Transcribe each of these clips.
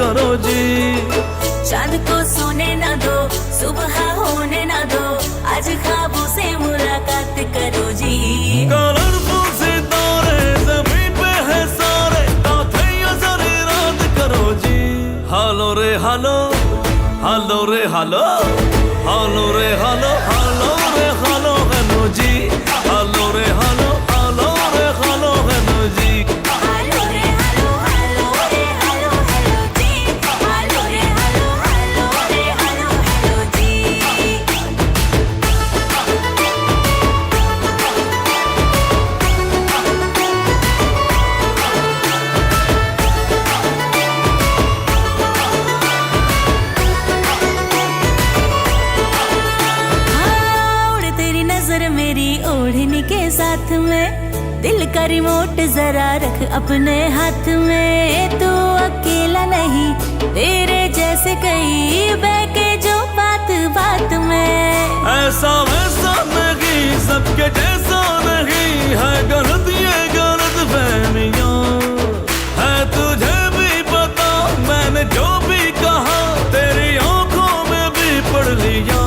करो जी। चांद को सोने न दो, सुबह होने न दो, आज ख्वाबों से मुलाकात करो जी। कलरफुल सितारे ज़मीन पे है सारे, ताथैया सारी रात करो जी। हालो रे हालो, हालो रे हालो, हालो रे हालो, हालो रे हालो हेलो जी। हालो रे हालो, हालो रे हालो हेलो जी। हालो रे हालो, हालो रे हालो हेलो जी। हालो रे हालो, हालो रे हालो हेलो जी। मेरी ओढ़नी के साथ में, दिल का रिमोट जरा रख अपने हाथ में। तू अकेला नहीं, तेरे जैसे कई बहके जो बात बात में। ऐसा वैसा नहीं, सबके जैसा नहीं है, गलत ये गलत फहमियां है। तुझे भी पता मैंने जो भी कहा, तेरी आंखों में भी पढ़ लिया।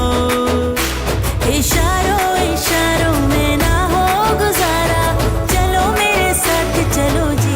इशारों इशारों में ना हो गुजारा, चलो मेरे साथ चलो जी।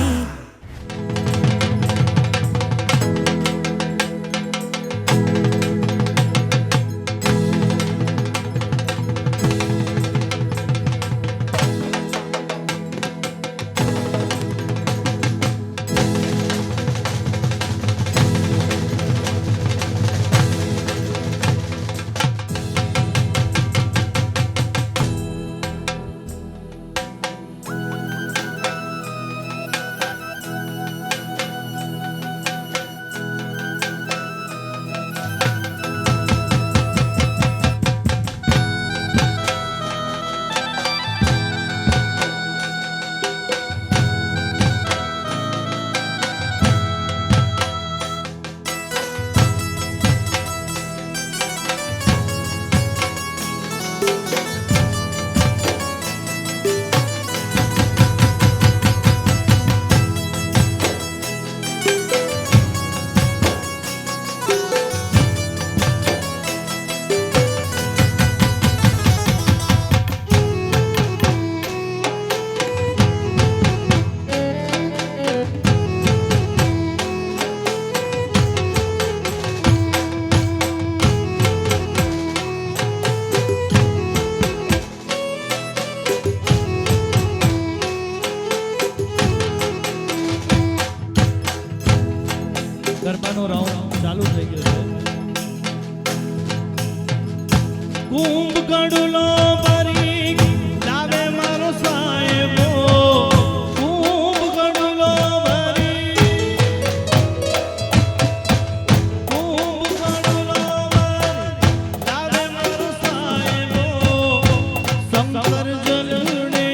ગરબાનો રાઉન્ડ ચાલુ થઈ ગયો છે. કુંભ કડુલો ભરી લાવે મારો સાહેબો, કુંભ કડુલો ભરી, કુંભ કડુલો ભરી લાવે મારો સાહેબો, શંકર જલને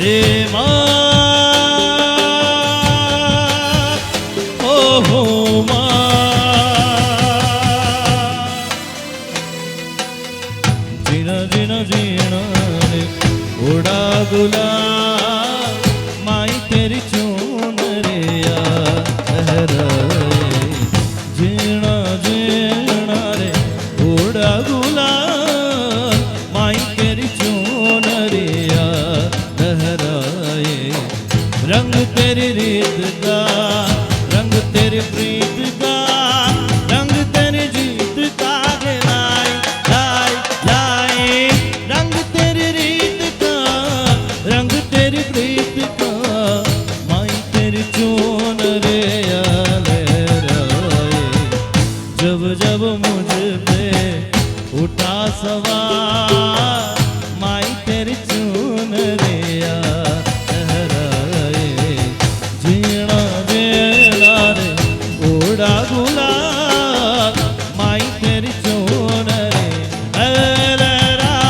हे माँ ओ हो माँ जीना जीना जीना रे उड़ा गुलाल माई तेरी चुनरिया लहराए जीना जीना रे उड़ा गुलाल माई तेरी चुनरिया लहराए रंग तेरी रीत का रंग तेरी प्रीत का रंग तेरी जीत का लाई लाई लाई रंग तेरी रीत का रंग तेरी प्रीत का माई तेरी चोन रे लहराए जब जब मुझ पे उठा सवार माई तेरी चोन रे लहराए जीना जीना रे उड़ा गुलाल माई तेरी चोन रे लहराए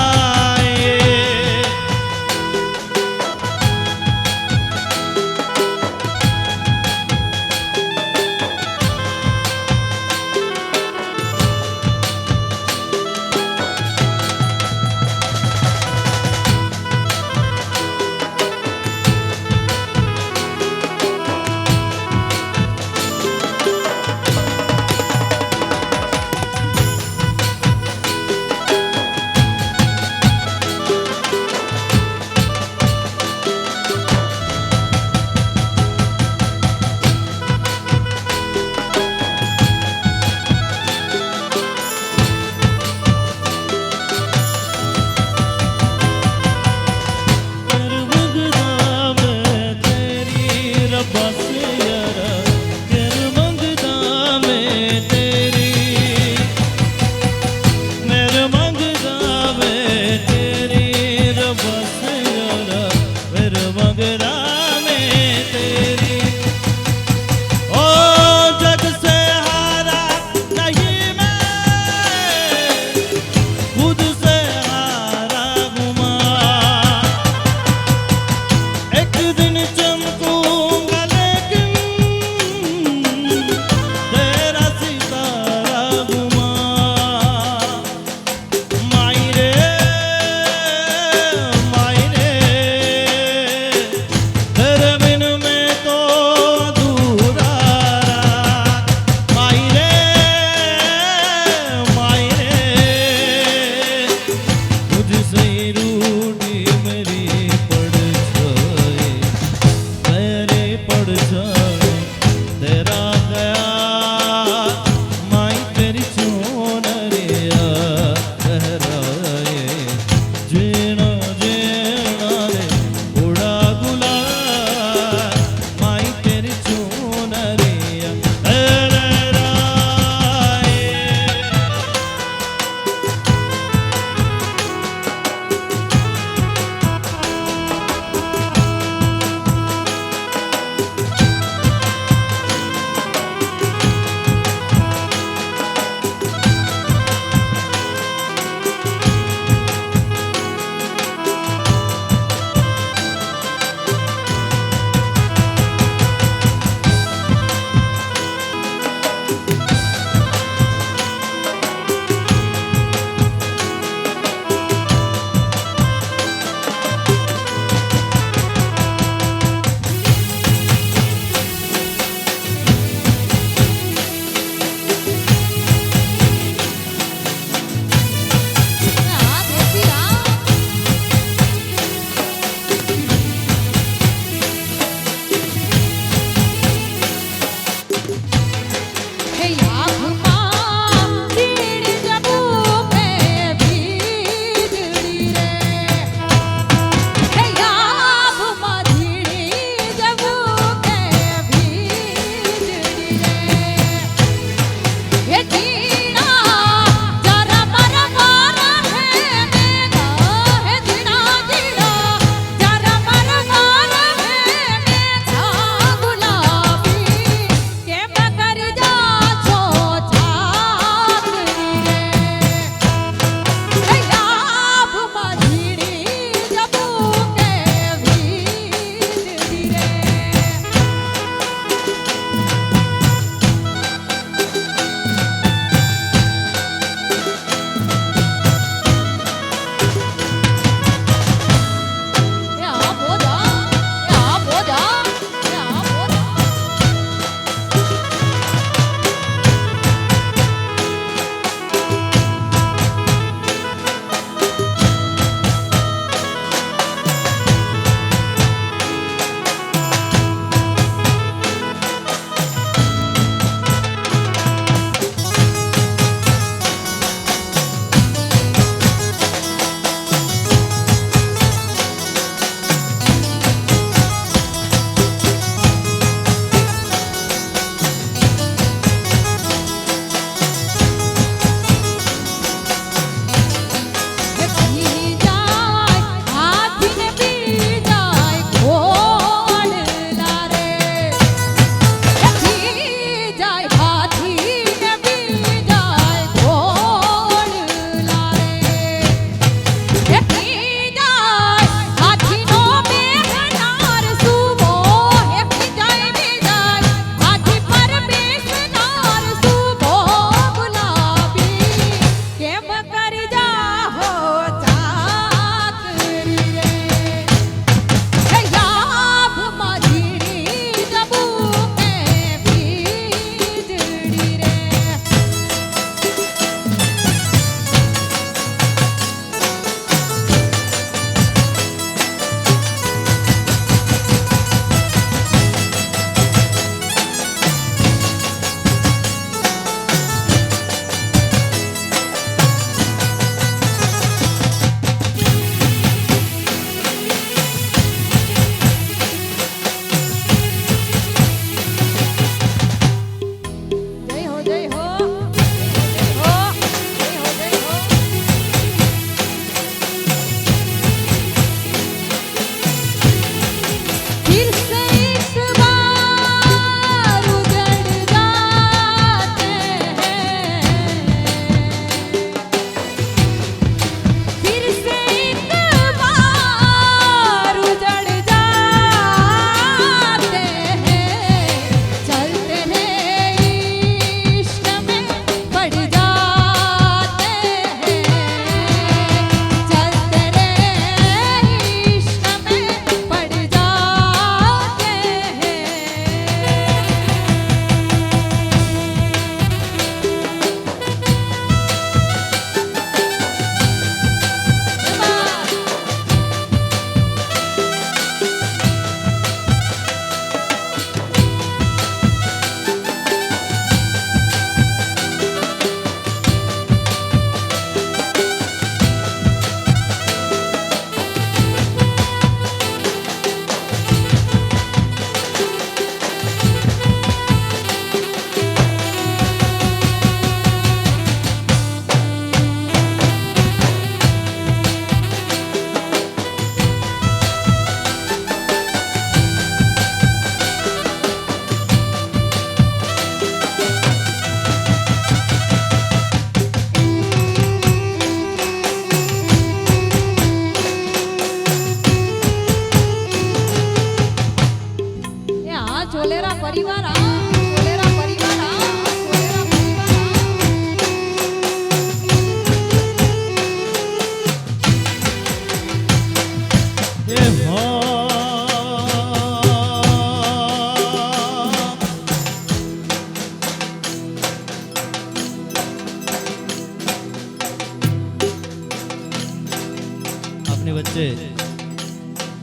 આપની વચ્ચે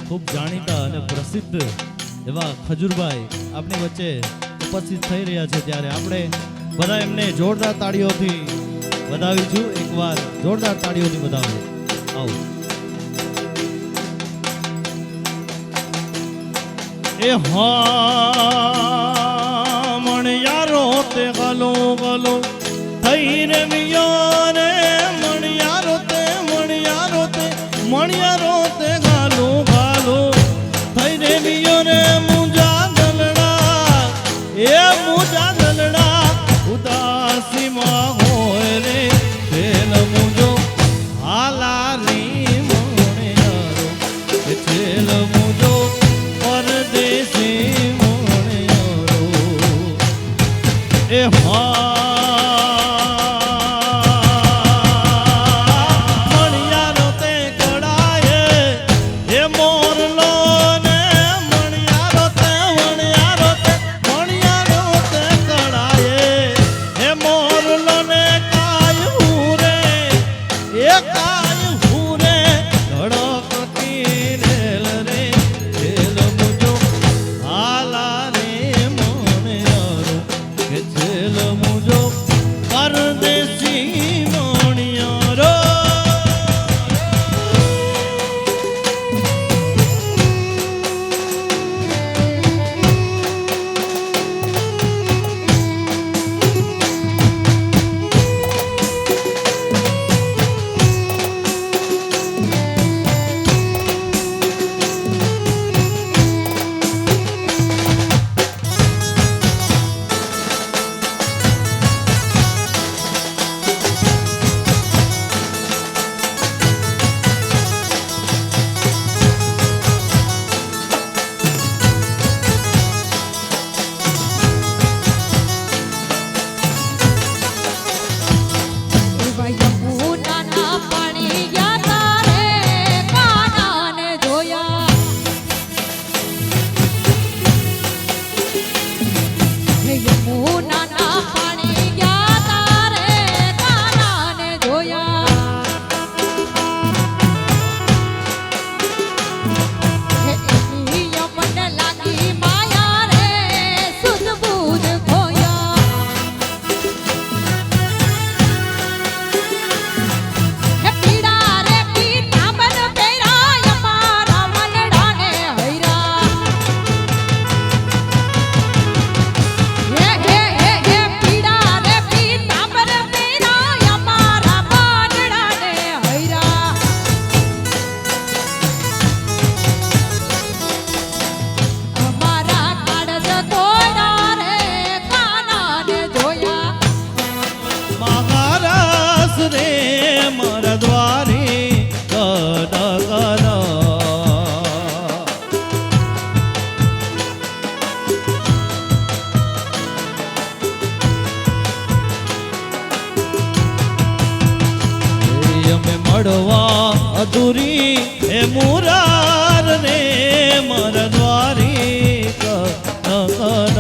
ખૂબ જાણીતા અને પ્રસિદ્ધ એવા ખજૂરભાઈ આપની વચ્ચે ઉપસ્થિત થઈ રહ્યા છે, ત્યારે આપણે બધા એમને જોરદાર તાળીઓથી વધાવીશું. એકવાર જોરદાર તાળીઓથી વધાવો. આવો. એ હા મણિયારો તે ગલો ગલો થઈ રે મિયો રે મણિયારો તે ગાલો ગાલો થઈ રે મિયો રે મુજા દલડા એ મુજા દલડા ઉદાસીમાં હોય રે તેલ મુજો હાલા રી મણિયારો એ તેલ મુજો પરદેશી મણિયારો એ મણિયારો તે કડાય એ મોરલો ને મણિયારો તે કડાય એ મોરલો ને કાય હુરે એ કાય હુરે ધડકતી રેલ રે રેલ મુજો હાલા રે મણિયારો કે છેલ મુજો પરદેશી મણિયારો. મળવા અધૂરી હે મુરાર રે મર દ્વારી કન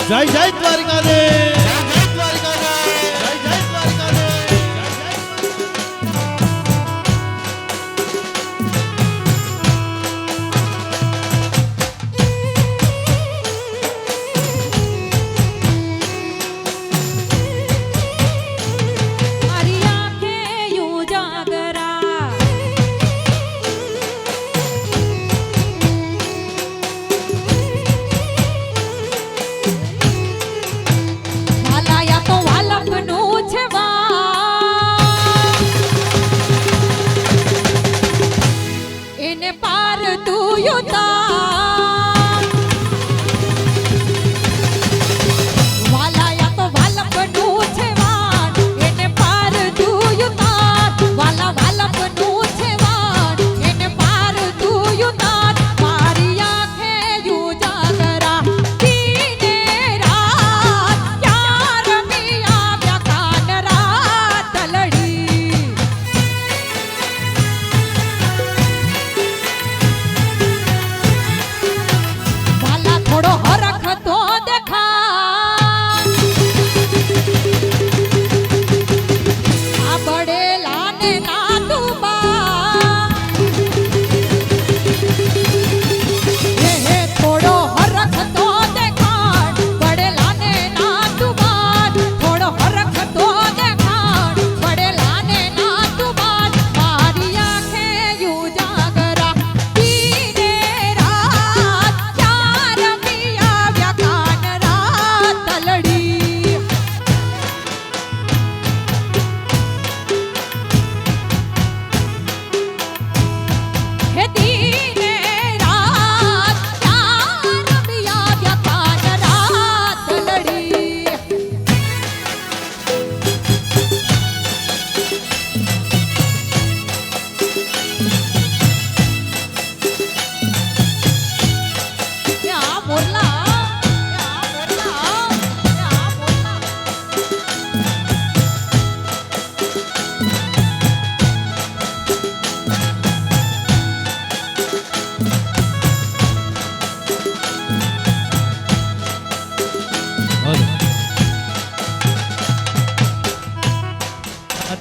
જય જય દ્વારકાધીશ, જય જય દ્વારકાધીશ, જય જય દ્વારકાધીશ, જય મારી આંખે યું જાગરા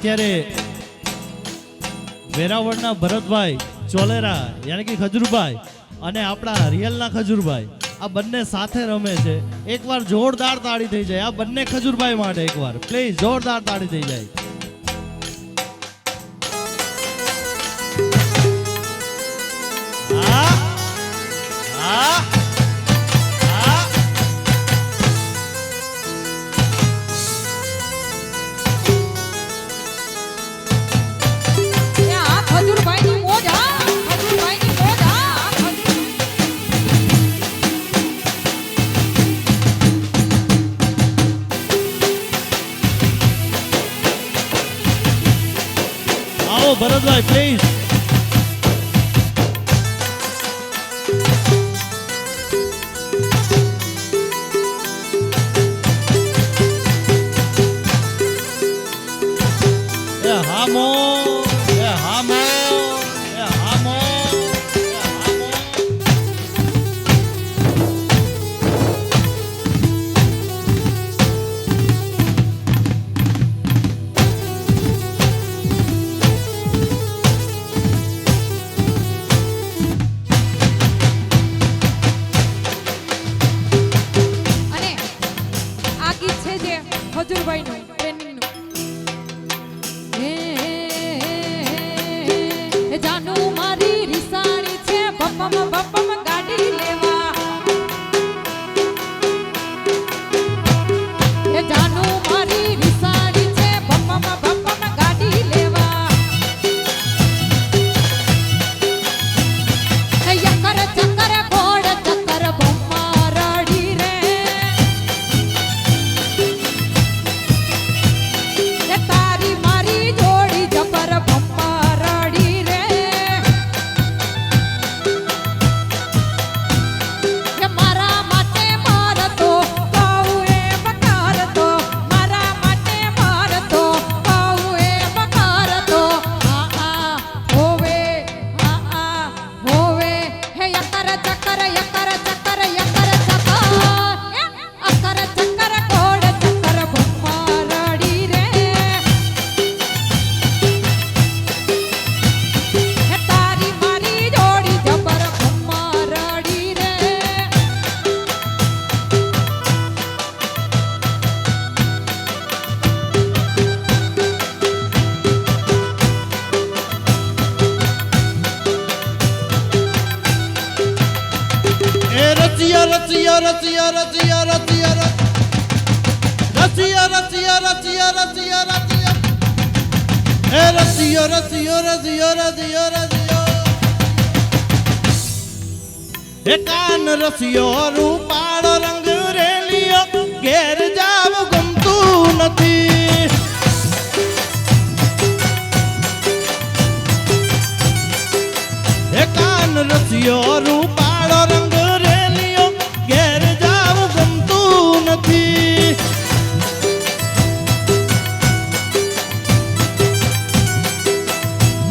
અત્યારે વેરાવળના ભરતભાઈ ચોલેરા યાની કે ખજૂરભાઈ અને આપણા રિયલના ખજૂરભાઈ આ બંને સાથે રમે છે. એકવાર જોરદાર તાળી થઈ જાય આ બંને ખજૂરભાઈ માટે, એકવાર પ્લીઝ જોરદાર તાળી થઈ જાય. હા હા હા આ ખજૂરભાઈની મોજ હા ખજૂરભાઈની મોજ હા આવો ભરતભાઈ પ્લીઝ. હામો એ હામો એ હામો એ હામો. અને આ ગીત છે જે ખજૂરભાઈનું ટ્રેનિંગનું. હે જાનુ મારી રિસાણી છે બપમ બપમ ગાડી લેવા. હે જાનુ મારી રિસાણી છે બપમ બપમ ગાડી લેવા. હે યકર ચકર ઘોડ ચકર બમ્મા રડી રે. હે તારી મારી જોડી જબર બમ્મા રડી રે. હે મારા માટે મારતો કહું એમ કરતો. મારા માટે મારતો કહું એમ કરતો. આ હોવે હોવે. હે યકર ચકર યકર ચકર યકર ચકર. અકર ચકર ઘોડ ચકર બમ્મા રડી રે. હે તારી મારી જોડી જબર બમ્મા રડી રે. એ રસિયા રસિયા રસિયા રસિયા રસિયા રસિયા રસિયા રસિયા રસિયા રસિયા. એ રસિયો રસિયો રસિયો રસિયો રસિયો. એ કાન રસિયો રૂપાળો રંગ રેલિયો ઘેર જાવ ગમતું નથી. એ કાન રસિયો રૂપાળો રંગ રેલિયો ઘેર જાવ ગમતું નથી.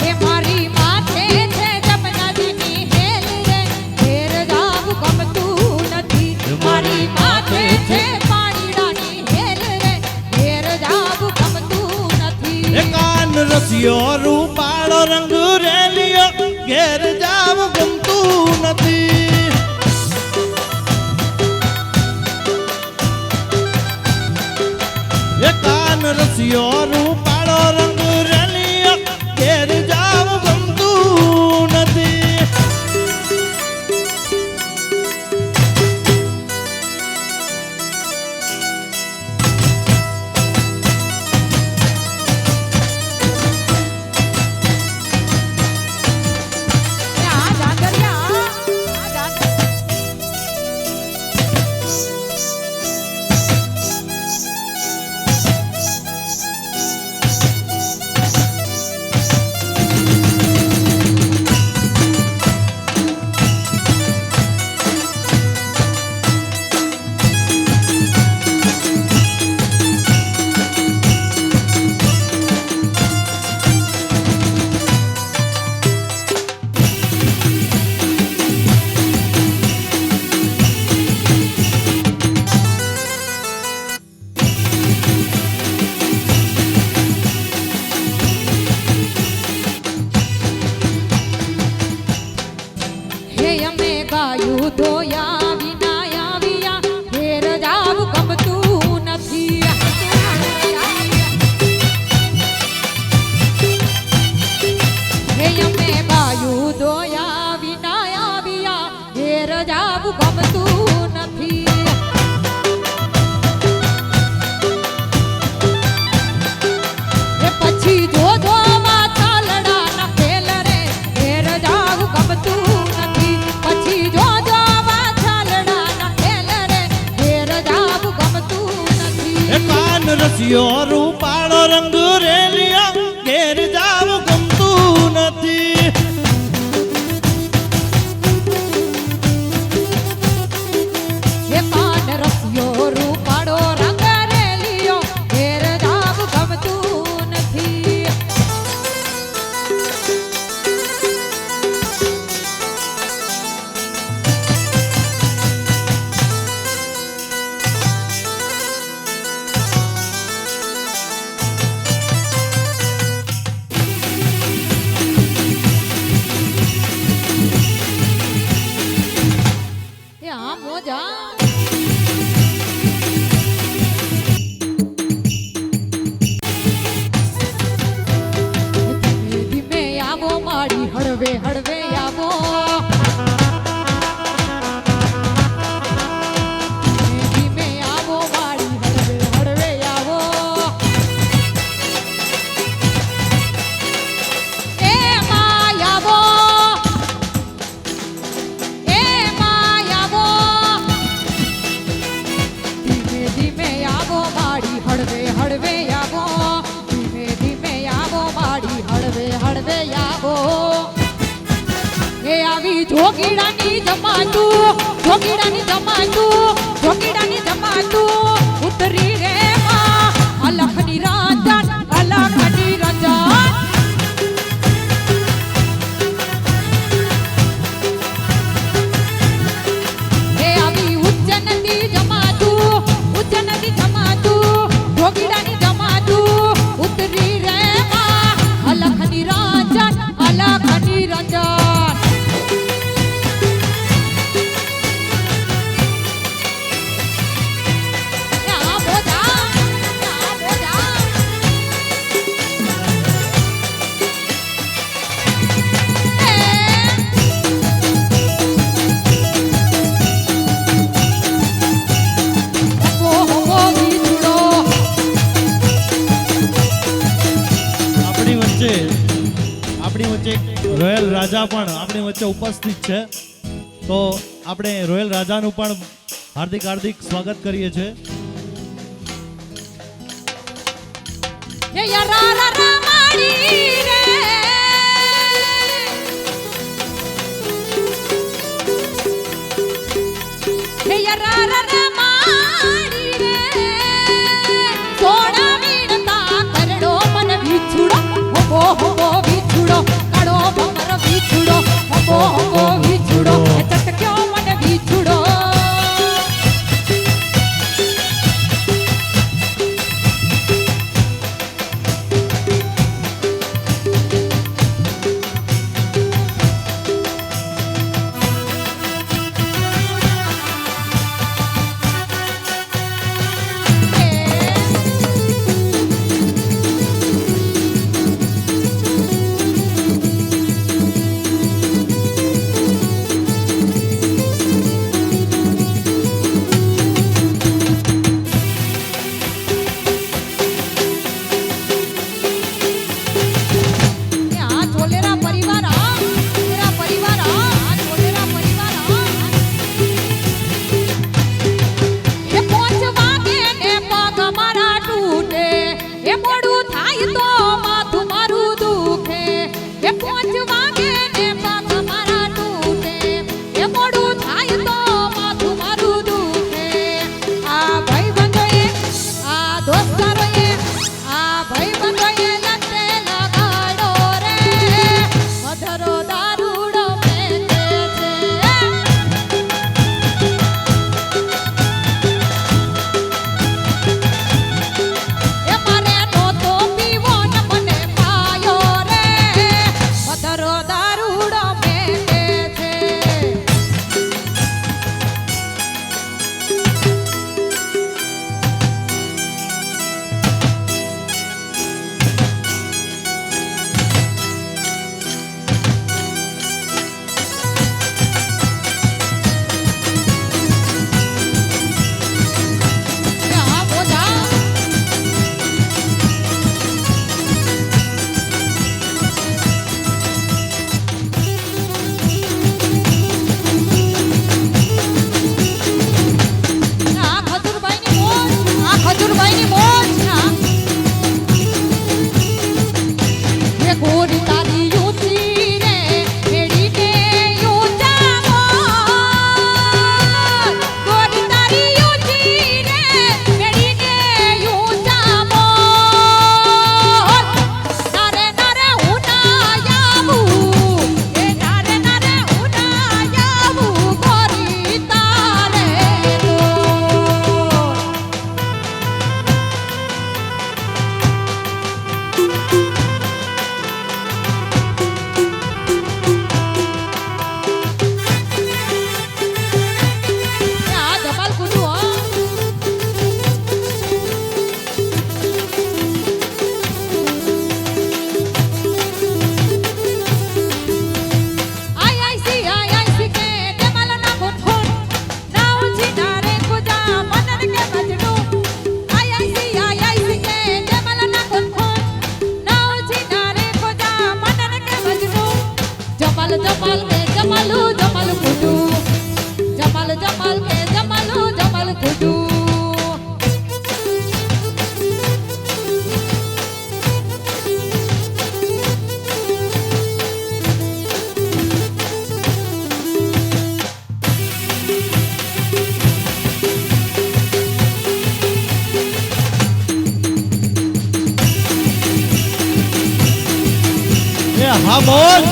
હે મારી માથે છે જમનાજીની હેલ રે. ઘેર જાવું ગમતું નથી. મારી માથે છે પાણીડાની હેલ રે. ઘેર જાવું ગમતું નથી. એ કાન રસિયો રૂપાળો રંગ રેલિયો ઘેર જાવ ગમતું નથી. એ કાન રસિયો રૂપાળો રંગ રેલિયો ઘેર જાવ ગમતું નથી. હે આ જાગરિયા આ જાગ. રસિયો રૂપાળો રંગ રેલિયા ઘેર જાવું ગમતું નથી. એ પાન રસિયો રૂપાળો રંગ રેલિયો ઘેર જાવું ગમતું નથી. એ આ મોજા ધીમે ધીમે આવો મારી હળવે હળવે આવો. ધીમે ધીમે આવો મારી હળવે હળવે આવો. એ માયાવો એ માયાવો ધીમે ધીમે આવો મારી હળવે હળવે આવો. ધીમે ધીમે આવો મારી હળવે હળવે આવો. એ આવી જોગીડાની જમાતું જોગીડાની જમાતું જોગીડાની જમાતું ઉતરી રે માં અલખની રાંધણ અલખની રંજન. એ આવી ઉજ્જૈનની જમાતું ઉજ્જૈનની જમાતું જોગીડાની જમાતું ઉતરી રે માં અલખની રાંધણ અલખની રંજન. આ બોધા આ બોધા આપણી વચ્ચે રોયલ રાજા પણ આપણી વચ્ચે ઉપસ્થિત છે. તો આપણે રોયલ રાજાનું પણ હાર્દિક હાર્દિક સ્વાગત કરીએ છીએ. એ યારા રા રા માડી રે એ યારા રા રા માડી રે સોડા વીણતા કરડો મન વિછુડો હોબો હોબો વિછુડો કાળો ભમર વિછુડો હોબો હોબો વિછુડો એ ચટક્યો મન વિછુડો. हाँ बोल।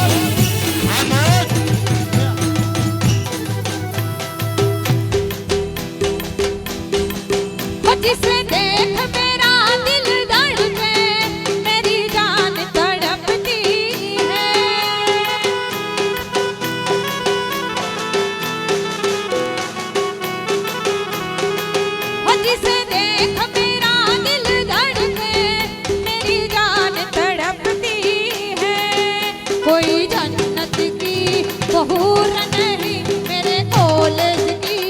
हो जिसे देख मेरा दिल धड़के, मेरी जान तड़पती है। हो जिसे देख मेरा दिल धड़के, मेरी जान तड़पती है। कोई जन्नत की बहूर नहीं, मेरे कॉलेज की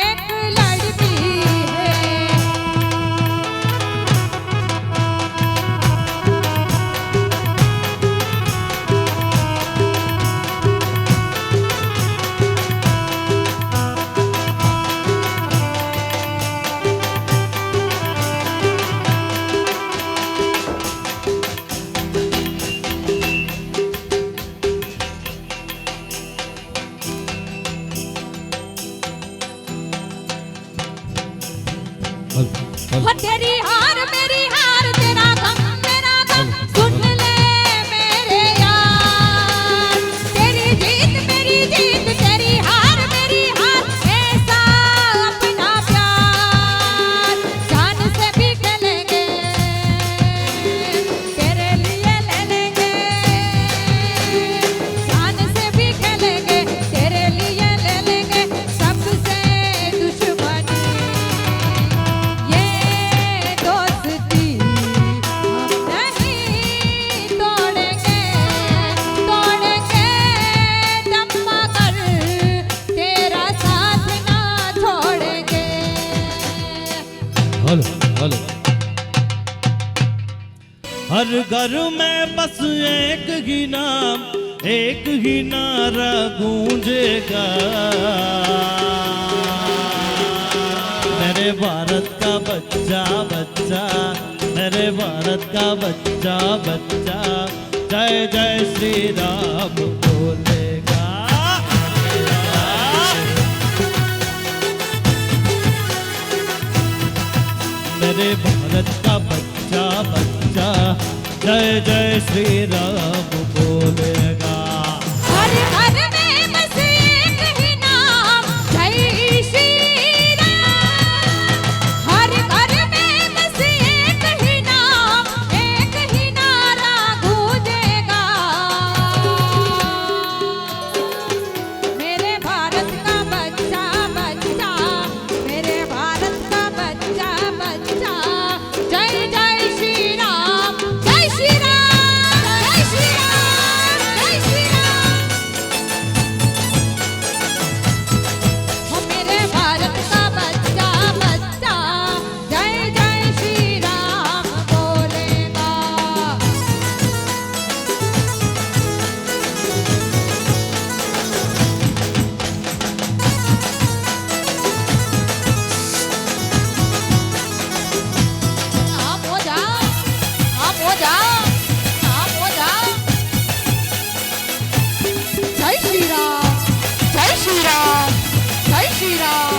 एक लड़की है। हो तेरी हार मेरी हार, तेरा गम मेरा गम, सुन ले मेरे यार। तेरी जीत मेरी जीत, तेरी हार मेरी हार, ऐसा अपना प्यार। जान से भी खेलेंगे, तेरे लिए ले लेंगे। जान से भी खेलेंगे, तेरे लिए ले लेंगे। सबसे दुश्मनी ये दोस्ती हम नहीं तोड़ेंगे, तोड़ेंगे दम मगर तेरा साथ ना छोड़ेंगे। Hello hello. हर घर में बस एक ही नाम, एक ही नारा गूंजेगा, मेरे भारत का बच्चा बच्चा, मेरे भारत का बच्चा बच्चा, जय जय श्री राम बोलेगा। मेरे भारत का बच्चा बच्चा, जय जय श्री राम बोलेगा। हर घर में बस एक ही नाम, जय श्री राम। हर घर में बस एक ही नाम, एक ही नारा गूंजेगा। मेरे भारत का बच्चा बच्चा, मेरे भारत का बच्चा बच्चा, जय जय श्री राम, जय श्री राम, जय श्री राम, जय श्री राम। हो मेरे भारत का बच्चा बच्चा, जय जय श्री राम बोलेगा। आप हो जाओ, आप हो जाओ, आप हो जाओ। जय श्री राम, जय श्री राम, जय श्री राम।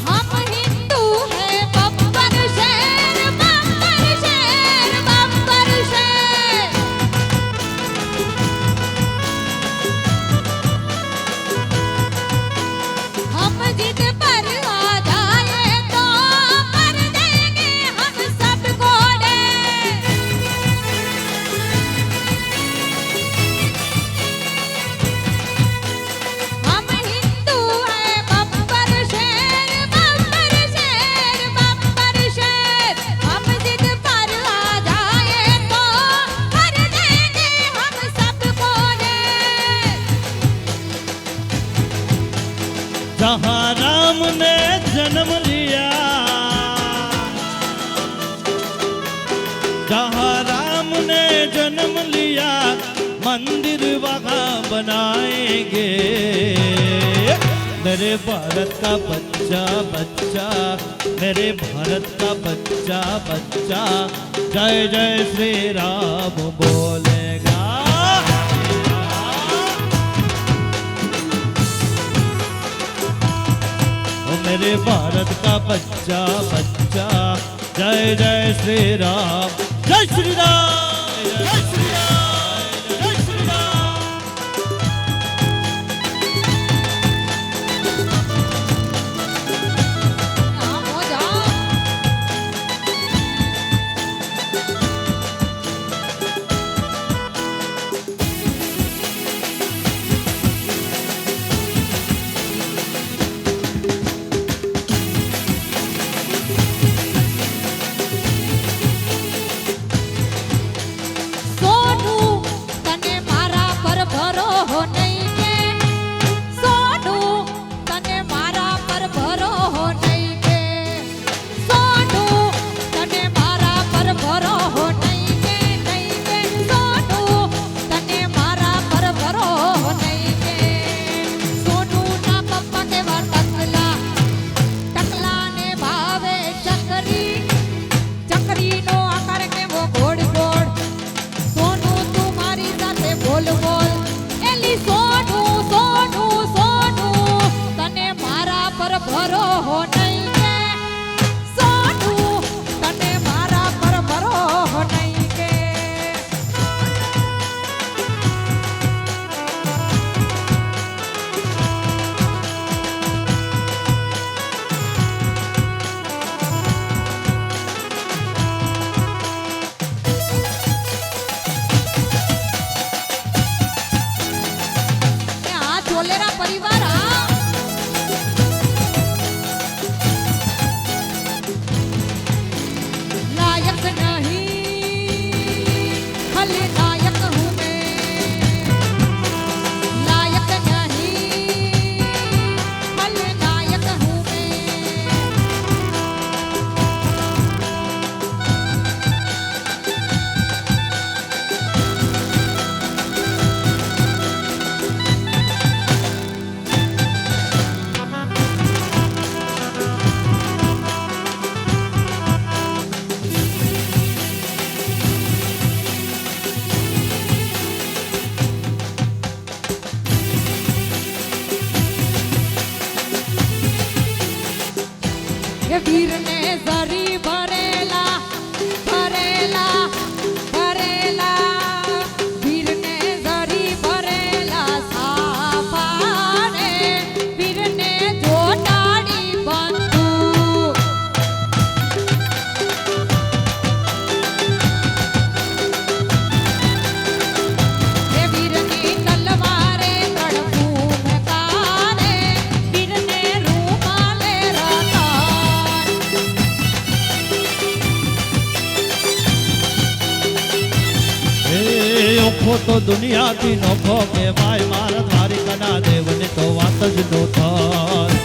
हम हिंदू हैं बब्बर शेर, बब्बर शेर, बब्बर शेर। हम जिद पर आ जाए तो कर देंगे हम सबको डे। हम हिंदू हैं बब्बर शेर, बब्बर शेर, बब्बर शेर। हम जिद पर आ जाए तो कर देंगे हम सबको डे। जहाँ राम ने जन्म लिया, जहाँ राम ने जन्म लिया, मंदिर वहाँ बनाएंगे। मेरे भारत का बच्चा बच्चा, मेरे भारत का बच्चा बच्चा, जय जय श्री राम बोलेगा। ओ मेरे भारत का बच्चा बच्चा, जय जय श्री राम, जय श्री राम, जय श्री राम, जय श्री राम। આ મોજા સોનું તને મારા પર ભરોહો નહીં કે સોનું તને મારા પર ભરોહો નહીં કે સોનું તને મારા પર ભરોહો નહીં કે સોનું તને મારા પર ભરોહો નહીં કે સોનું ના પપ્પા કેવા ટકલા ટકલાને ભાવે ચકરી ચકરીનો આકાર કેવો ગોળ ગોળ સોનું તું મારી સાથે બોલ બોલ એલી સોનું સોનું સોનું તને મારા પર ભરોહો નહીં કે સોનું તને મારા પર ભરોહો નહીં કે આ ચોલેરા પરિવાર આ લાયક નહીં ખાલી લાયક હું મેં લાયક નહીં ખાલી લાયક હું મેં એ વીરને ઝરી ભરેલા ભરેલા ભરેલા વીરને ઝરી ભરેલા સાફાને વીરને જોટાડી બંદૂક એ વીરની તલવારે તડપું કારે વીરને રૂમાલે રતન એ ઓખો તો દુનિયાથી નોખો કહેવાય, મારા દ્વારિકાના દેવની તો વાત જ નો થાય.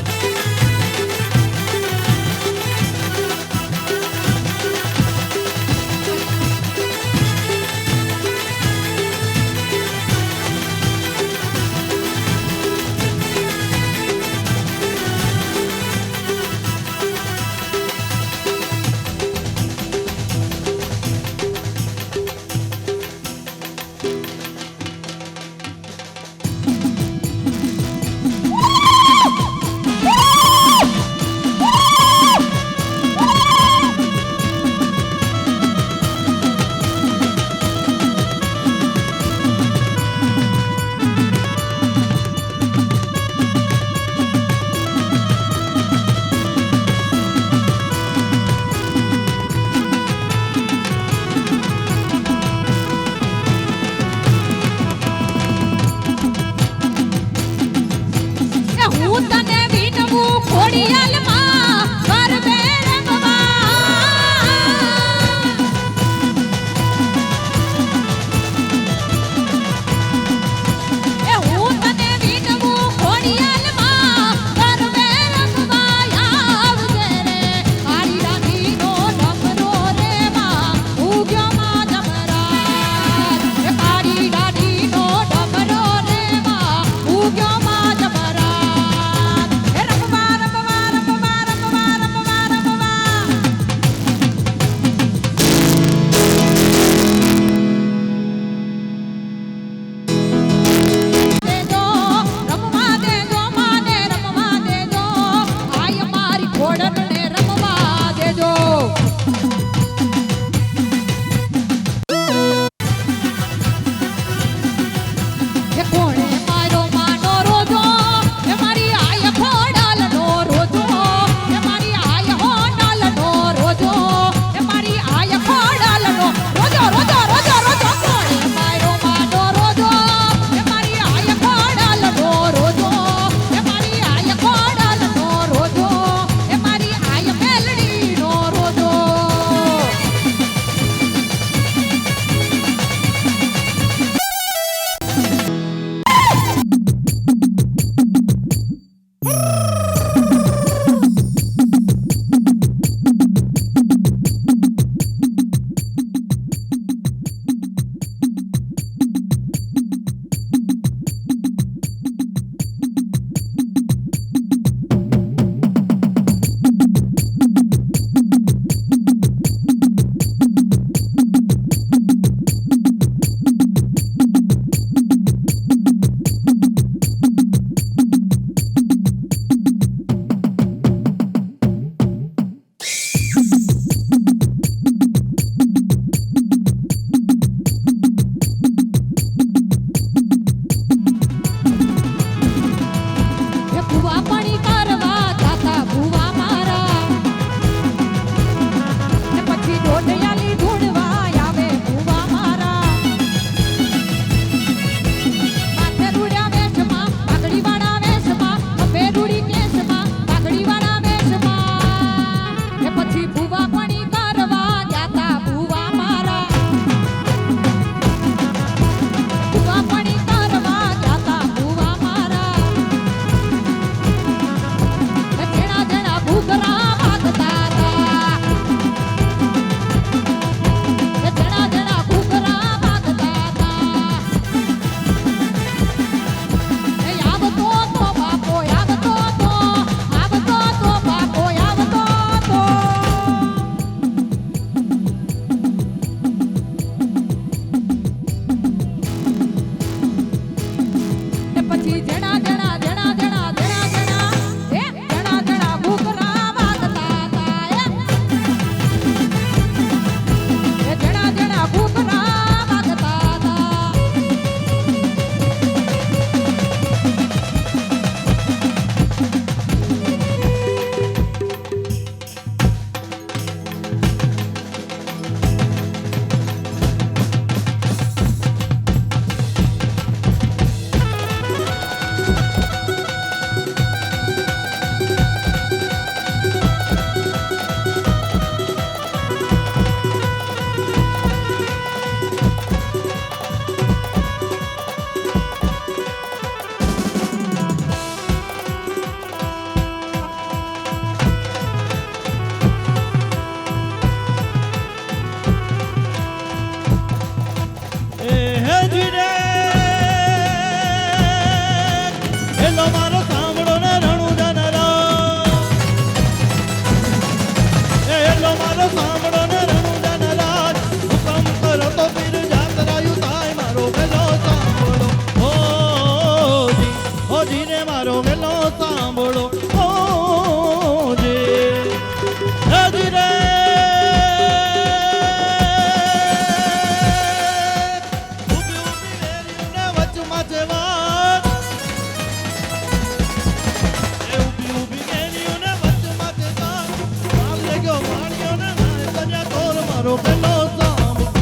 મારો પેલો સાંભળ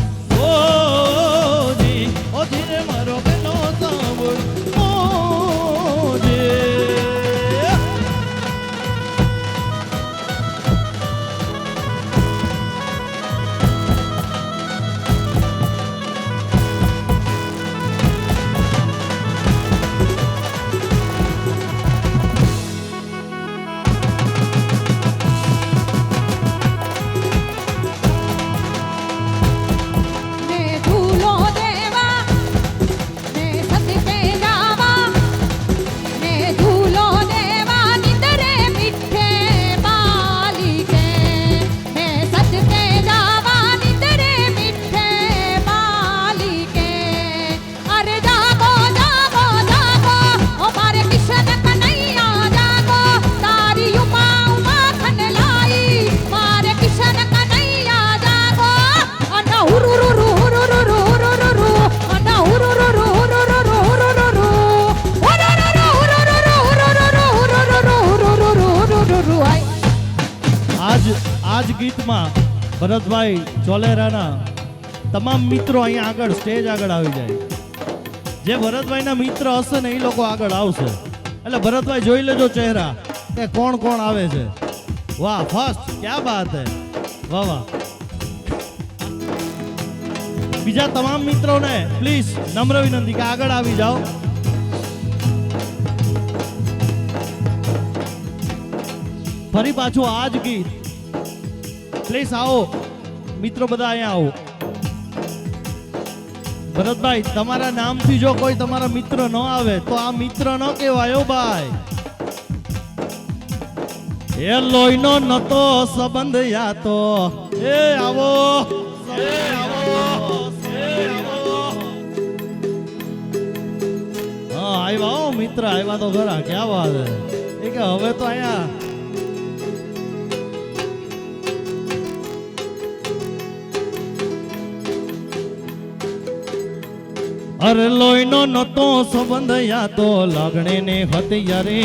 ઓ જી ઓ ધીરે મારો પેલો સાંભળ ઓ જી ને ધૂલો દેવા ને સદકે જાવા ને ધૂલો દેવા નિંદરે મીઠે માલિકે ને સદકે જાવા નિંદરે મીઠે માલિકે અરે જાગો જાગો જાગો ઓ મારે કિશન કનૈયા જાગો તારી ઉમા ઉમા ખનલાઈ મારે કિશન કનૈયા જાગો અના હુરુરુરુ હુરુરુરુ હુરુરુરુ અના હુરુરુરુ હુરુરુરુ હુરુરુરુ હુરુરુરુ આજ ગીતમાં ભરતભાઈ ચોલેરાના તમામ મિત્રો અહીંયા આગળ સ્ટેજ આગળ આવી જાય. જે ભરતભાઈના મિત્ર હશે ને એ લોકો આગળ આવશે. એટલે ભરતભાઈ જોઈ લેજો ચહેરા કે કોણ કોણ આવે છે. વાહ ફર્સ્ટ ક્યા બાત હે વાહ વાહ. બીજા તમામ મિત્રોને પ્લીઝ નમ્ર વિનંતી કે આગળ આવી જાઓ. ફરી પાછું આ જ ગીત પ્લીઝ આવો મિત્રો બધા અહીંયા આવો. ભરતભાઈ તમારા નામથી જો કોઈ તમારા મિત્ર ન આવે તો આ મિત્ર ન કહેવાયો ભાઈ. એ લોહીનો નતો સંબંધ યાતો એ આવો એ આવો એ આવો. હા આવ્યા હો મિત્ર આવ્યા તો ખરા ક્યાં વાત હે. એ કે હવે તો અહીંયા અરે લોહીનો નતો સંબંધ યાતો લાગણી ને હતી યારે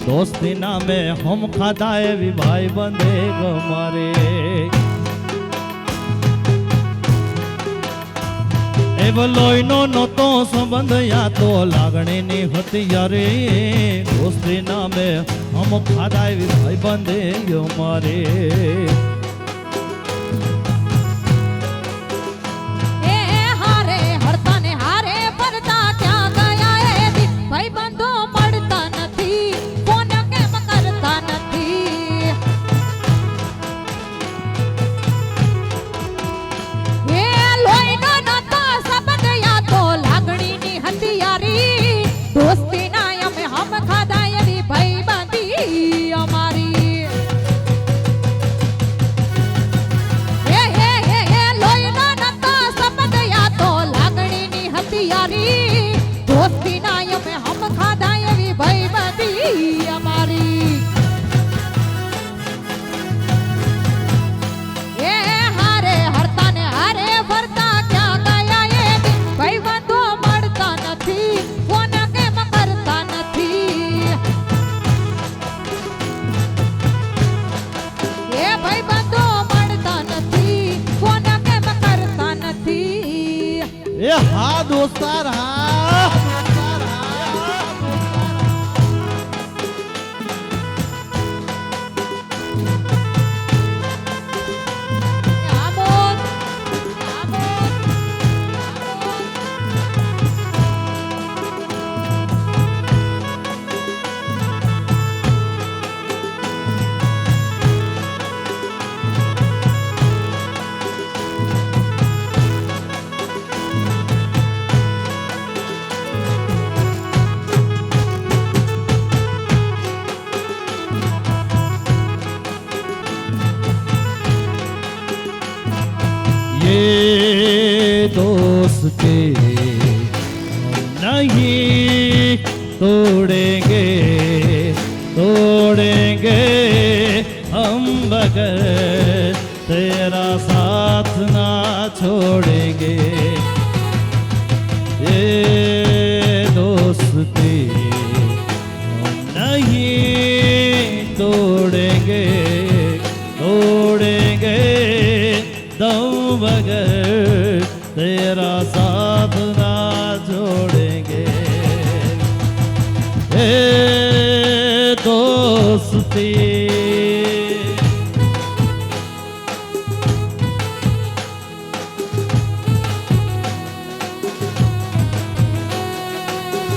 દોસ્તી નામે હમ ખાધા એવી ભાઈ બંધે ગમારે. એવ લોહીનો નતો સંબંધ યાતો લાગણી ની હતી યારે દોસ્તી નામે હમ ખાધા એવી ભાઈ બંધે ગમારે. એ હારે હરતા ને હારે ફરતા ક્યાં ગયા એ દી ભાઈબંધો મળતા નથી ફોન કેમ કરતા નથી. એ લોહીનો નતો સંબંધ યાતો લાગણીની હતી યારી દોસ્તીના અમે હમ ખાધા એવી ભાઈબંધી અમારી. એ લોહીનો નતો સંબંધ યાતો લાગણીની હતી યારી દોસ્તીના અમે હમ ખાધા એવી ભાઈબંધી અમારી. એ હારે હરતા ને હારે ફરતા ક્યાં ગયા એ દી ભાઈબંધો મળતા નથી ફોન કેમ કરતા નથી. એ ભાઈબંધો મળતા નથી ફોન કેમ કરતા નથી. એ હા દોસ્તાર હા. આમોદ આમોદ ये दोस्ती हम नहीं तोड़ेंगे तोड़ेंगे हम मगर तेरा साथ ना छोड़ेंगे. ये दोस्ती हम नहीं तोड़ेंगे तोड़ेंगे दम बगैर तेरा साथ ना छोड़ेंगे ए दोस्ती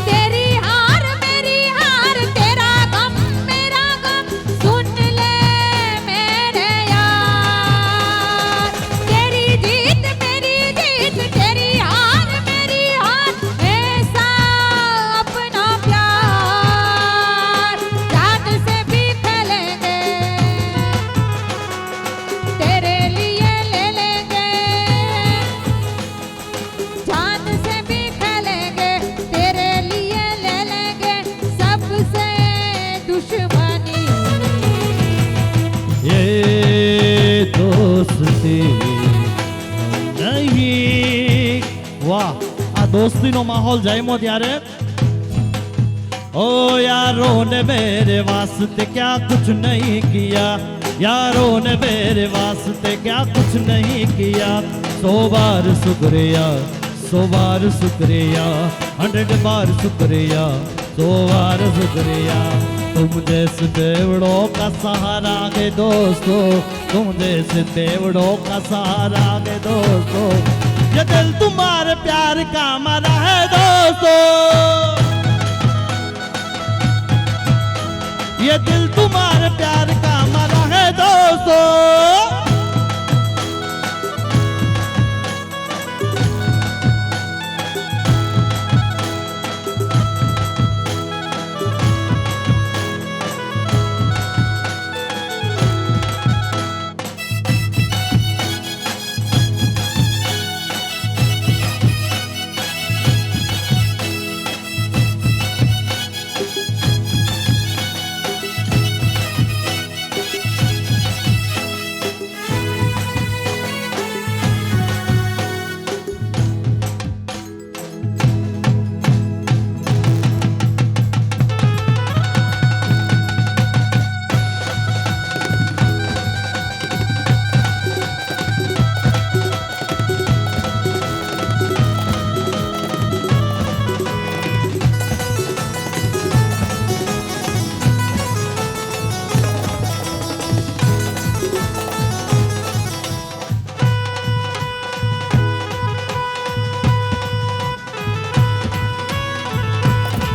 तेरी हार मेरी हार तेरा गम मेरा गम सुन ले मेरे यार तेरी जीत मेरी जीत तेरी हार मेरी हार ऐसा अपना प्यार जान से भी फैलेंगे तेरे लिए ले लेंगे जान से भी फैलेंगे तेरे लिए ले लेंगे सबसे दुश्मनी ये दोस्ती नहीं વાહ આ દોસ્તીનો માહોલ જામ્યો ત્યારે ओ यारों ने मेरे वास्ते क्या कुछ नहीं किया यारों ने मेरे वास्ते क्या कुछ नहीं किया 100 बार शुक्रिया 100 बार शुक्रिया 100 बार शुक्रिया 100 बार शुक्रिया तुम जैसे देवड़ों का सहारा के दोस्तों तुम जैसे देवड़ों का सहारा के दोस्तों ये दिल तुम्हारे प्यार का मरा है दोस्तों ये दिल तुम्हारे प्यार का मरा है दोस्तों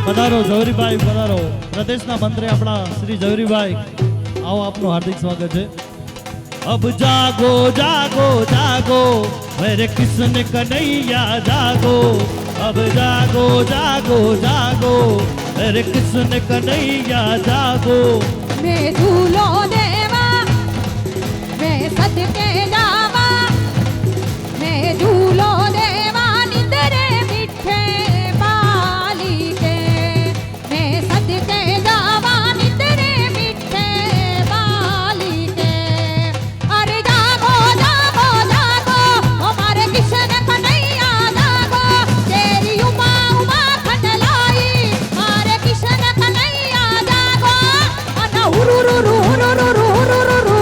પધારો જવરીભાઈ પધારો પ્રદેશના મંત્રી આપણા શ્રી જવરીભાઈ આવો આપનું હાર્દિક સ્વાગત છે अब जागो जागो जागो मेरे किशन कन्हैया जागो अब जागो जागो जागो मेरे किशन कन्हैया जागो मैं झूलो देवा मैं सदके जावा मैं झूलो देवा निंदरे मिठे बाली के मैं सदके जावा निंदरे मिठे बाली के अरे जागो जागो जागो हमारे किशन कन्हैया जागो तेरी उमा उमा खंडलाई मारे किशन कन्हैया जागो अना उरुरुरु उरुरुरु उरुरुरु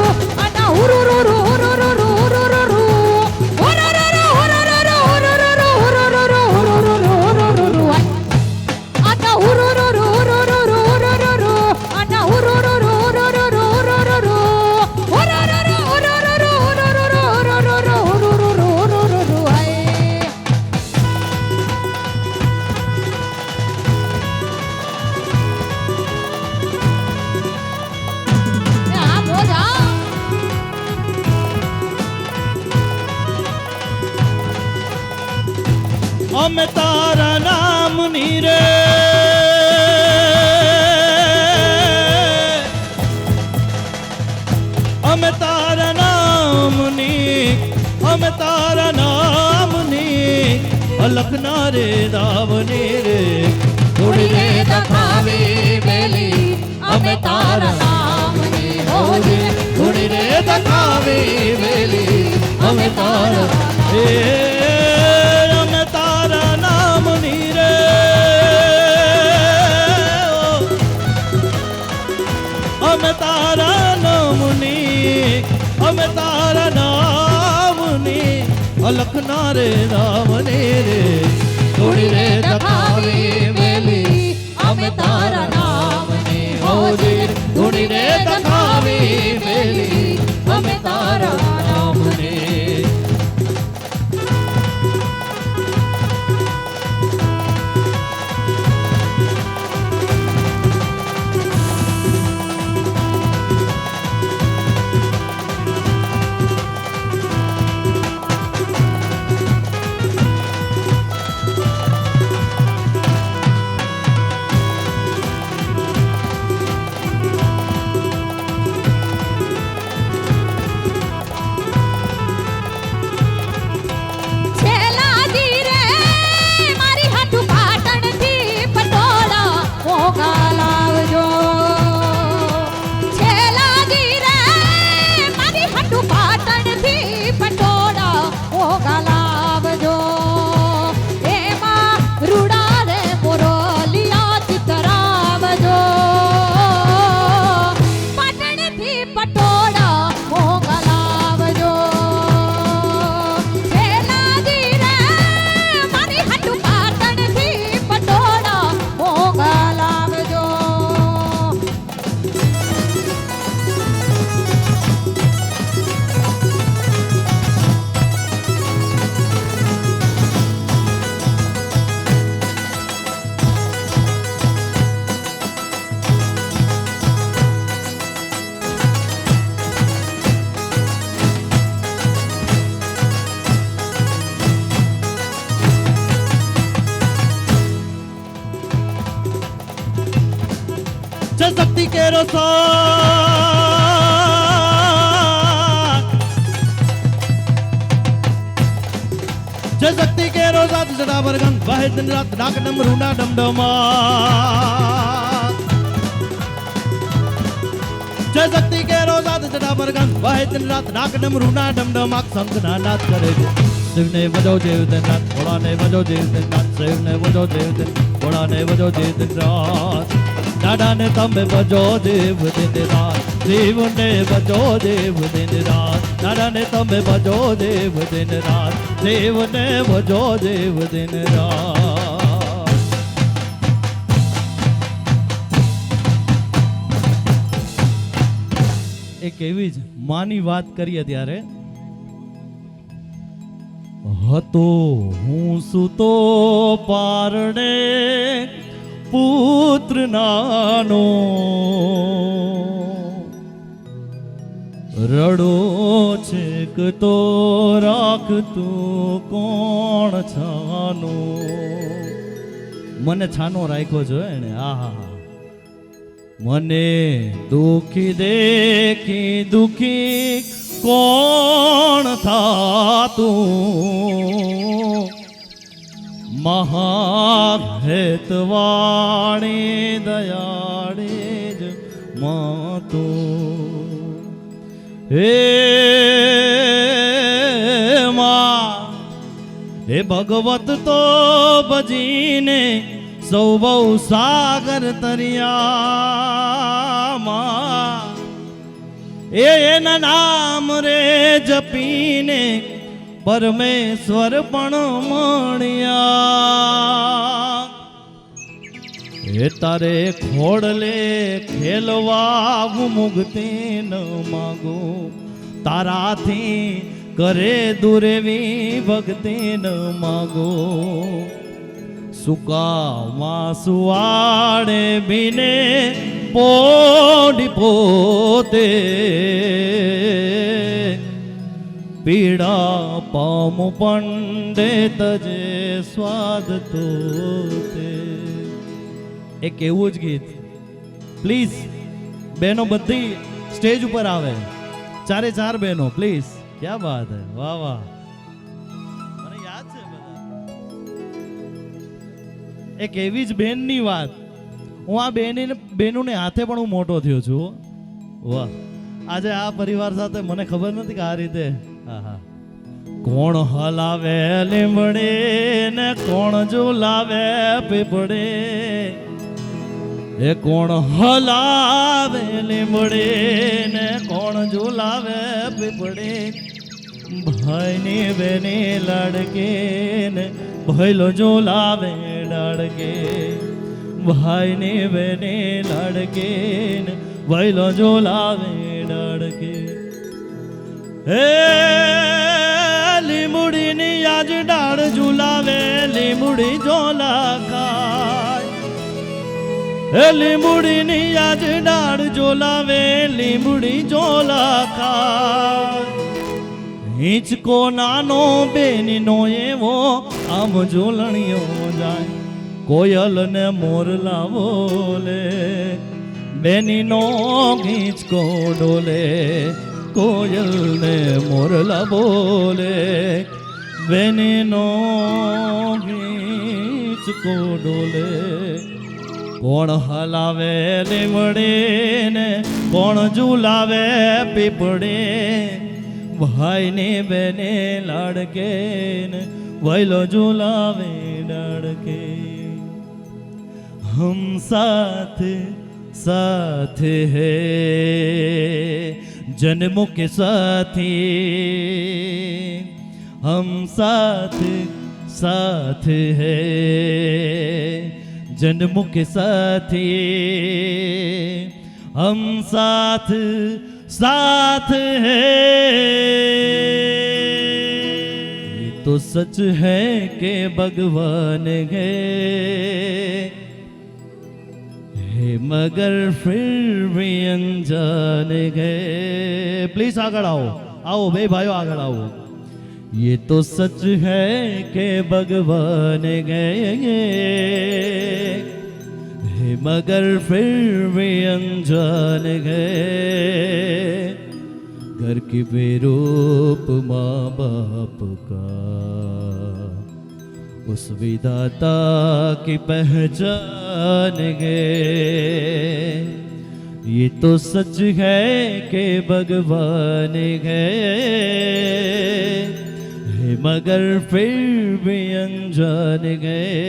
अना उरुरुरु उरुरुरु उरुरुरु उरुरुरु उरुरुरु उरुरुरु उरुरुरु उरुरुरु उरुरुरु अना उरुरुरु उरुरुरु उरुरुरु अना उरुरुरु उरुरुरु उरुरुरु उरुरुरु उरुरुरु उरुरुरु उरुरुरु उरुरुरु हाय आप हो जाओ અમે તારા નામ નીરે અમે તારા નામની અમે તારા નામની અલખના રે દાવની રે થોડી રે દખાવી બેલી અમે તારા નામની હોજે થોડી રે દખાવી બેલી અમે તારા એ અમે તારા નામની રે અમે તારા નામની અમે તારા નામની અલખના રે રામને રે ધૂણી રે દખાવી મેલી અમે તારા નામને હોજી ધૂણી રે દખાવી મેલી અમે તારા નામને છેલાજી રે મારી હાટુ પાટણથી પટોળા મોગા લાવજો છેલાજી રે મારી હાટુ પાટણથી પટોળા મોગા લાવજો એમાં રૂડા રે મોરલિયા ચિતરાવજો પાટણથી પટોળા મોગા લાવજો છેલાજી રે મારી હાટુ પાટણથી પટોળા મોગા લાવજો जय शक्ति केरो साथ जय शक्ति केरो साथ जड़ा बरगन वाहे दिन रात डाक डम रूना डम डमा जय शक्ति केरो साथ जड़ा बरगन वाहे दिन रात डाक डम रूना डम डमा संग ना नाच करेगे शिव ने बजो देव दिन रात भोला ने बजो देव दिन रात शिव ने बजो देव दिन भोला ने बजो देव दिन रात दादा ने तमे बजो देव दिन रात शिव ने बजो देव दिन रात दादा ने तमे बजो देव दिन रात शिव ने बजो देव दिन रात एक एवी ज मानी बात करिए त्यारे હતો હું સુતો પારણે પુત્ર નાનો રડો છેક તો રાખતું કોણ છાનો મને છાનો રાખ્યો છે એને આહા મને દુખી દેખી દુખી કોણ થાતું મહાહેતવાણી દયાળે જ માતું હે મા હે ભગવત તો ભજીને સૌ બહુ સાગર તરિયામાં એના નામ રે જપીને પરમેશ્વર પણ મળ્યા એ તારે ખોડલે ખેલવા હું મુક્તિ ન માગું તારાથી કરે દુરેવી ભક્તિ ન માગો સુકામાં સુવાડે બીને પોડી પોતે પીડા પામુ પંડે તજે સ્વાદ તો તે એક એવું જ ગીત પ્લીઝ બહેનો બધી સ્ટેજ ઉપર આવે ચારે ચાર બહેનો પ્લીઝ ક્યા બાત હે વાહ વાહ મને યાદ છે બધા એક એવી જ બહેનની વાત હું આ બહેનોને હાથે પણ હું મોટો થયો છું વાહ આજે આ પરિવાર સાથે મને ખબર નથી કે આ રીતે આહા કોણ હલાવે લીમડે ને કોણ ઝુલાવે પીપળે એ કોણ હલાવે લીમડે ને કોણ ઝુલાવે પીપળે ભાઈ ને બેને લાડકે ને ભૈલો જો લાવે ડાળકે, ભાઈ ને બેને લાડકે ને ભૈલો જો લાવે ડાળકે. હે લીમડી ની આજ ડાળ ઝુલાવે લીમડી ઝોલા ખાય, હે લીમડી ની આજ ડાળ ઝોલાવે લીમડી ઝોલા ખાય. હિંચકો નાનો બેનનો એવો આમ ઝોલણીઓ જાય, કોયલ ને મોરલા બોલે બેનનો હિંચકો ડોલે, કોયલ ને મોરલા બોલે બેનનો હિંચકો ડોલે. કોણ હલાવે લીમડે ને કોણ ઝુલાવે પીપળે, ભાઈ ને બેને લાડકે ને વૈલો ઝુલાવે ડાળકે. હમ સાથ साथ है जन्मों के साथी, हम साथ साथ है जन्मों के साथी, हम साथ साथ है. ये तो सच है कि भगवान है मगर फिर भी अनजान गए. प्लीज આગળ આવો, આવો બે ભાઈઓ આગળ આવો. ये तो सच है कि भगवान गए मगर फिर भी अनजान गए. घर की बेरूप माँ बाप का उस विधाता की पहचान गए. ये तो सच है कि भगवान गए मगर फिर भी अनजान गए.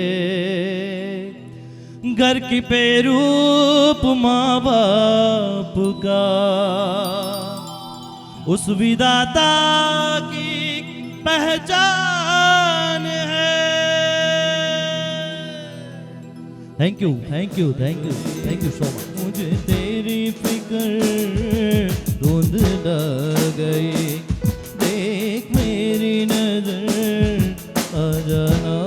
घर की पेरूप माँ बाप का उस विधाता की पहचान है. Thank you thank you thank you thank you so much. मुझे तेरी फिक्र धुंध लग गई, देख मेरी नजर आ जाना.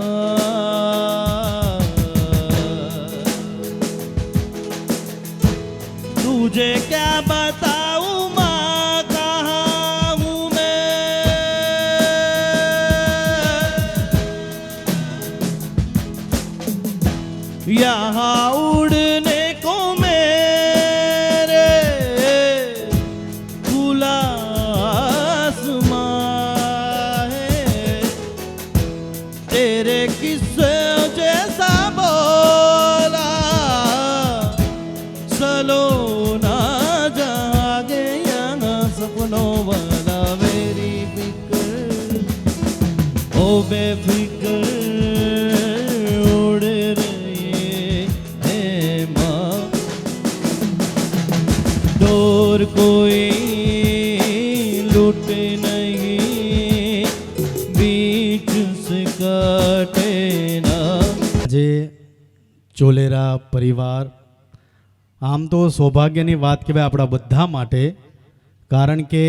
तुझे क्या बताऊं माँ कहाँ हूँ मैं, यहाँ उड़ने को मेरे खुला आसमां है. तेरे किस्से जैसा बोला सलोना जागे यहाँ सपनों वाला. मेरी फिक्र ओ बेफिक्र उड़ और कोई लूटे नहीं बीच से काटे ना. આજે ચોલેરા પરિવાર આમ તો સૌભાગ્યની વાત કહેવાય આપણા બધા માટે, કારણ કે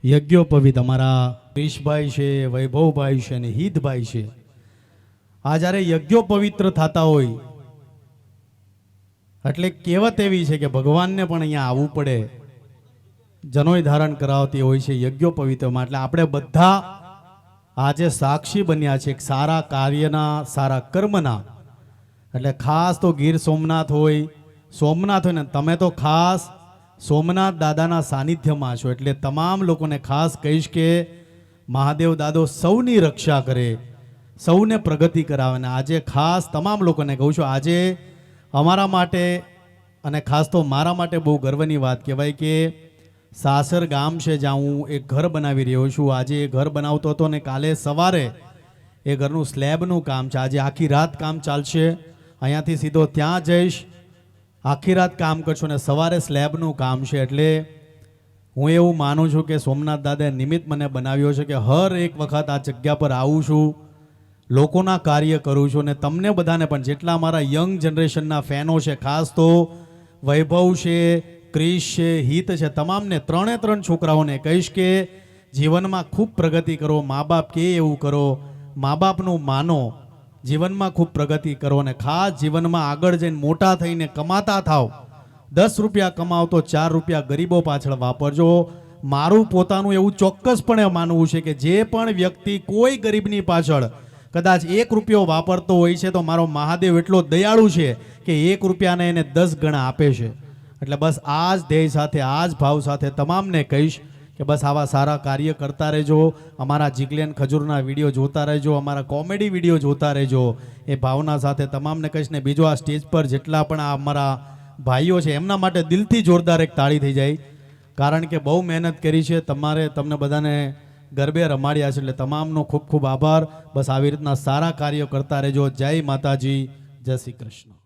યજ્ઞોપવિત અમારા ક્રિશભાઈ છે, વૈભવભાઈ છે અને હિતભાઈ છે. આ જ્યારે યજ્ઞો પવિત્ર થતા હોય એટલે કહેવત એવી છે કે ભગવાનને પણ અહીંયા આવવું પડે, જનોય ધારણ કરાવતી હોય છે યજ્ઞો પવિત્રમાં. એટલે આપણે બધા આજે સાક્ષી બન્યા છે સારા કાર્યના, સારા કર્મના. એટલે ખાસ તો ગીર સોમનાથ હોય ને તમે તો ખાસ સોમનાથ દાદાના સાનિધ્યમાં છો. એટલે તમામ લોકોને ખાસ કહીશ કે મહાદેવ દાદો સૌની રક્ષા કરે, સૌને પ્રગતિ કરાવે. ને આજે ખાસ તમામ લોકોને કહું છું, આજે અમારા માટે અને ખાસ તો મારા માટે બહુ ગર્વની વાત કહેવાય કે સાસર ગામ છે જ્યાં હું એક ઘર બનાવી રહ્યો છું. આજે એ ઘર બનાવતો હતો ને કાલે સવારે એ ઘરનું સ્લેબનું કામ છે. આજે આખી રાત કામ ચાલશે, અહીંયાથી સીધો ત્યાં જઈશ, આખી રાત કામ કરશું અને સવારે સ્લેબનું કામ છે. એટલે હું એવું માનું છું કે સોમનાથ દાદાએ નિમિત્ત મને બનાવ્યો છે કે હર એક વખત આ જગ્યા પર આવું છું, લોકોના કાર્ય કરું છું અને તમને બધાને પણ જેટલા અમારા યંગ જનરેશનના ફેનો છે, ખાસ તો વૈભવ છે, ક્રિશ છે, હિત છે, તમામને 3 છોકરાઓને કહીશ કે જીવનમાં ખૂબ પ્રગતિ કરો, મા બાપ કે એવું કરો, મા બાપનું માનો, જીવનમાં ખૂબ પ્રગતિ કરો અને ખાસ જીવનમાં આગળ જઈને મોટા થઈને કમાતા થાવ. 10 રૂપિયા કમાવ તો 4 રૂપિયા ગરીબો પાછળ વાપરજો. મારું પોતાનું એવું ચોક્કસપણે માનવું છે કે જે પણ વ્યક્તિ કોઈ ગરીબની પાછળ કદાચ 1 રૂપિયો વાપરતો હોય છે તો મારો મહાદેવ એટલો દયાળુ છે કે 1 રૂપિયાને એને 10 ગણા આપે છે. એટલે બસ આ જ ધ્યેય સાથે, આ જ ભાવ સાથે તમામને કહીશ કે બસ આવા સારા કાર્ય કરતા રહેજો, અમારા જીગલેન ખજૂરના વિડીયો જોતા રહેજો, અમારા કોમેડી વિડીયો જોતા રહેજો, એ ભાવના સાથે તમામને કહીશ. ને બીજો આ સ્ટેજ પર જેટલા પણ આ અમારા ભાઈઓ છે એમના માટે દિલથી જોરદાર એક તાળી થઈ જાય, કારણ કે બહુ મહેનત કરી છે, તમને બધાને ગરબે રમાડ્યા છે, એટલે તમામનો ખૂબ ખૂબ આભાર. બસ આવી રીતના સારા કાર્યો કરતા રહેજો. જય માતાજી, જય શ્રી કૃષ્ણ.